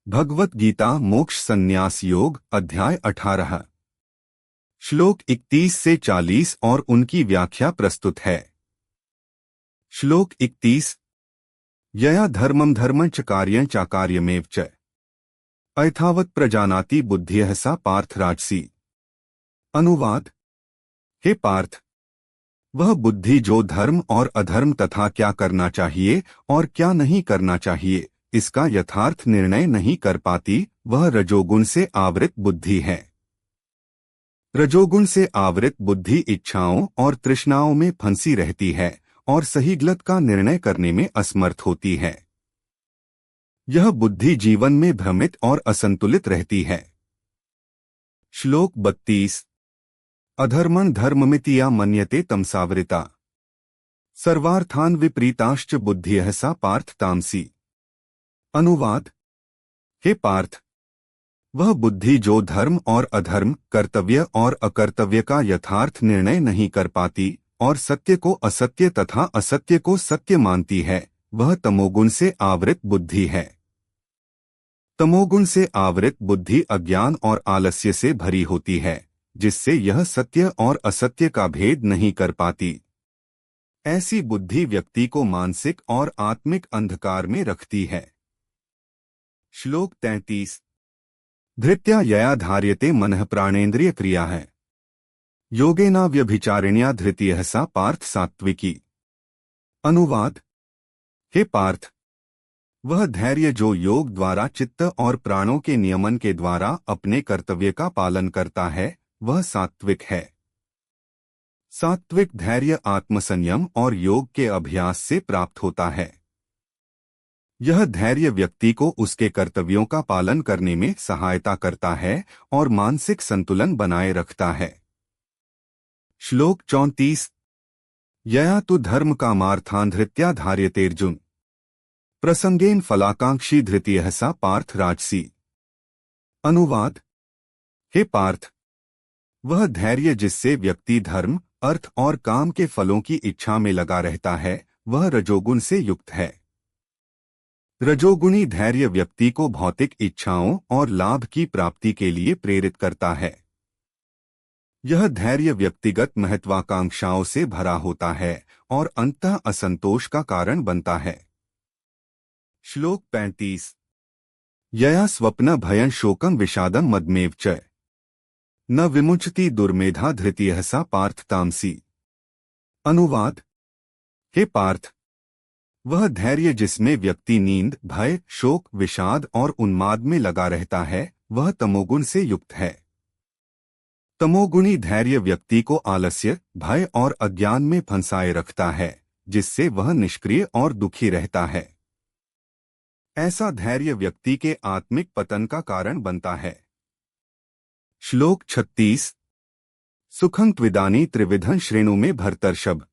भगवत गीता मोक्ष संन्यास योग अध्याय 18 श्लोक 31 से 40 और उनकी व्याख्या प्रस्तुत है। श्लोक 31 यया धर्मं धर्मं च कार्यं चाकार्यमेव च अयथावत् प्रजानाति बुद्धियः सा पार्थ राजसी। अनुवाद। हे पार्थ, वह बुद्धि जो धर्म और अधर्म तथा क्या करना चाहिए और क्या नहीं करना चाहिए इसका यथार्थ निर्णय नहीं कर पाती, वह रजोगुण से आवृत बुद्धि है। रजोगुण से आवृत बुद्धि इच्छाओं और तृष्णाओं में फंसी रहती है और सही गलत का निर्णय करने में असमर्थ होती है। यह बुद्धि जीवन में भ्रमित और असंतुलित रहती है। श्लोक 32 अधर्मं धर्ममिति मन्यते तमसावृता सर्वार्थान विपरीताश्च बुद्धियः सा पार्थ तामसी। अनुवाद। हे पार्थ, वह बुद्धि जो धर्म और अधर्म, कर्तव्य और अकर्तव्य का यथार्थ निर्णय नहीं कर पाती और सत्य को असत्य तथा असत्य को सत्य मानती है, वह तमोगुण से आवृत बुद्धि है। तमोगुण से आवृत बुद्धि अज्ञान और आलस्य से भरी होती है, जिससे यह सत्य और असत्य का भेद नहीं कर पाती। ऐसी बुद्धि व्यक्ति को मानसिक और आत्मिक अंधकार में रखती है। श्लोक 33 धृत्या यया धार्यते मनः प्राणेन्द्रिय क्रिया है योगेना व्यभिचारिण्या धृतियः सा पार्थ सात्विकी। अनुवाद। हे पार्थ, वह धैर्य जो योग द्वारा चित्त और प्राणों के नियमन के द्वारा अपने कर्तव्य का पालन करता है, वह सात्विक है। सात्विक धैर्य आत्मसंयम और योग के अभ्यास से प्राप्त होता है। यह धैर्य व्यक्ति को उसके कर्तव्यों का पालन करने में सहायता करता है और मानसिक संतुलन बनाए रखता है। श्लोक 34 यया तु धर्म कामार्थान् धृत्या धार्यतेर्जुन प्रसंगेन फलाकांक्षी धृतियः सा पार्थ राजसी। अनुवाद। हे पार्थ, वह धैर्य जिससे व्यक्ति धर्म, अर्थ और काम के फलों की इच्छा में लगा रहता है, वह रजोगुण से युक्त है। रजोगुणी धैर्य व्यक्ति को भौतिक इच्छाओं और लाभ की प्राप्ति के लिए प्रेरित करता है। यह धैर्य व्यक्तिगत महत्वाकांक्षाओं से भरा होता है और अंततः असंतोष का कारण बनता है। श्लोक 35 यया स्वप्न भयं शोकं विषादं मदमेव च न विमुच्यति दुर्मेधा धृतियः सा पार्थ तामसी। अनुवाद। हे पार्थ, वह धैर्य जिसमें व्यक्ति नींद, भय, शोक, विषाद और उन्माद में लगा रहता है, वह तमोगुण से युक्त है। तमोगुणी धैर्य व्यक्ति को आलस्य, भय और अज्ञान में फंसाए रखता है, जिससे वह निष्क्रिय और दुखी रहता है। ऐसा धैर्य व्यक्ति के आत्मिक पतन का कारण बनता है। श्लोक 36 सुखं त्विदानी त्रिविधं श्रेणु में भर्तर्षभ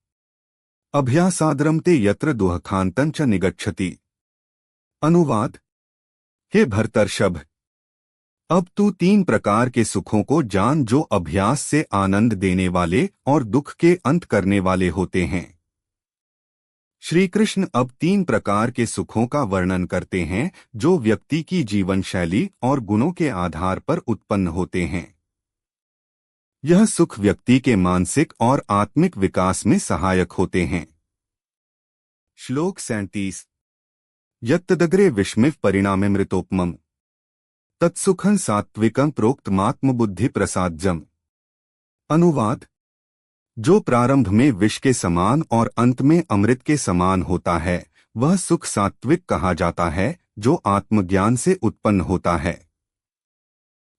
अभ्यासाद्रम ते यत्र दुःखान्तं च निगच्छति। अनुवाद। हे भर्तर्षभ, अब तू 3 प्रकार के सुखों को जान जो अभ्यास से आनंद देने वाले और दुख के अंत करने वाले होते हैं। श्री कृष्ण अब 3 प्रकार के सुखों का वर्णन करते हैं जो व्यक्ति की जीवन शैली और गुणों के आधार पर उत्पन्न होते हैं। यह सुख व्यक्ति के मानसिक और आत्मिक विकास में सहायक होते हैं। श्लोक 37 यत्तदग्रे विस्मिव परिणामेमृतोपमम् तत्सुखं सात्विकं प्रोक्तमात्मबुद्धि प्रसादजम्। अनुवाद। जो प्रारंभ में विष के समान और अंत में अमृत के समान होता है, वह सुख सात्विक कहा जाता है, जो आत्मज्ञान से उत्पन्न होता है।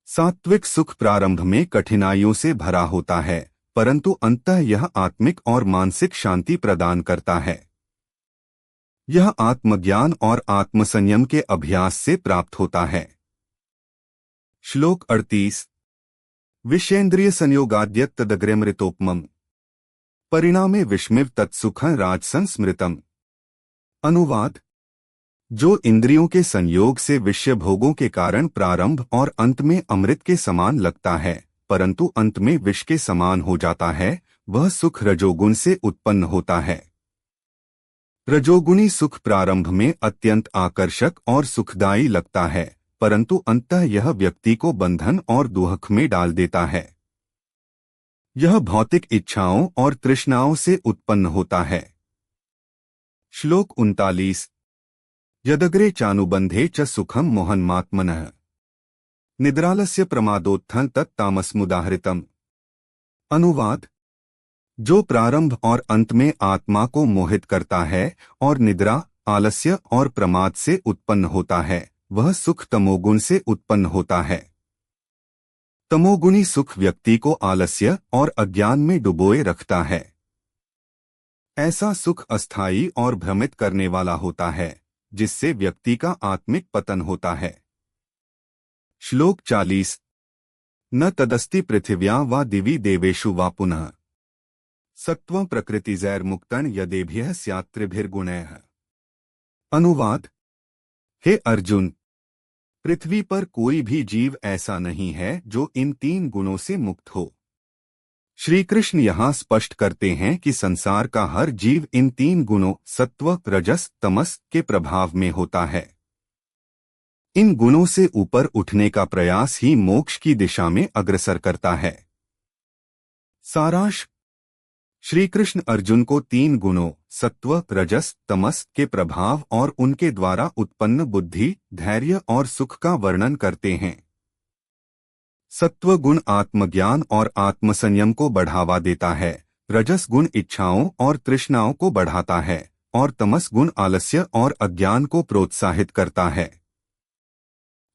सात्विक सुख प्रारंभ में कठिनाइयों से भरा होता है, परंतु अंततः यह आत्मिक और मानसिक शांति प्रदान करता है। यह आत्मज्ञान और आत्मसंयम के अभ्यास से प्राप्त होता है। श्लोक 38 विषेन्द्रिय संयोगाद्यत्तदग्रेमृतोपमम् परिणामे विस्मिव तत्सुखं राजसं स्मृतम्। अनुवाद। जो इंद्रियों के संयोग से विषय भोगों के कारण प्रारंभ और अंत में अमृत के समान लगता है, परंतु अंत में विष के समान हो जाता है, वह सुख रजोगुण से उत्पन्न होता है। रजोगुणी सुख प्रारंभ में अत्यंत आकर्षक और सुखदायी लगता है, परंतु अंततः यह व्यक्ति को बंधन और दुख में डाल देता है। यह भौतिक इच्छाओं और तृष्णाओं से उत्पन्न होता है। श्लोक 39। यदग्रे चानुबंधे च सुखम मोहन्मात्मनः निद्रालस्य प्रमादोत्थं तत्तामसमुदाहृतम्। अनुवाद। जो प्रारंभ और अंत में आत्मा को मोहित करता है और निद्रा, आलस्य और प्रमाद से उत्पन्न होता है, वह सुख तमोगुण से उत्पन्न होता है। तमोगुणी सुख व्यक्ति को आलस्य और अज्ञान में डुबोए रखता है। ऐसा सुख अस्थायी और भ्रमित करने वाला होता है, जिससे व्यक्ति का आत्मिक पतन होता है। श्लोक 40। न तदस्ति पृथिव्या वा दिवि देवेषु वा पुनः सत्त्वं प्रकृतिजैर्मुक्तं यदेभ्यः स्यात् त्रिभिर्गुणैः। अनुवाद। हे अर्जुन, पृथ्वी पर कोई भी जीव ऐसा नहीं है जो इन 3 गुणों से मुक्त हो। श्री कृष्ण यहाँ स्पष्ट करते हैं कि संसार का हर जीव इन 3 गुणों सत्व, रजस, तमस के प्रभाव में होता है। इन गुणों से ऊपर उठने का प्रयास ही मोक्ष की दिशा में अग्रसर करता है। सारांश। श्री कृष्ण अर्जुन को 3 गुणों सत्व, रजस, तमस के प्रभाव और उनके द्वारा उत्पन्न बुद्धि, धैर्य और सुख का वर्णन करते हैं। सत्व गुण आत्मज्ञान और आत्मसंयम को बढ़ावा देता है, रजस गुण इच्छाओं और तृष्णाओं को बढ़ाता है और तमस गुण आलस्य और अज्ञान को प्रोत्साहित करता है।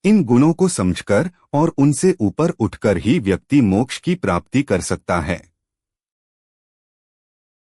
इन गुणों को समझकर और उनसे ऊपर उठकर ही व्यक्ति मोक्ष की प्राप्ति कर सकता है।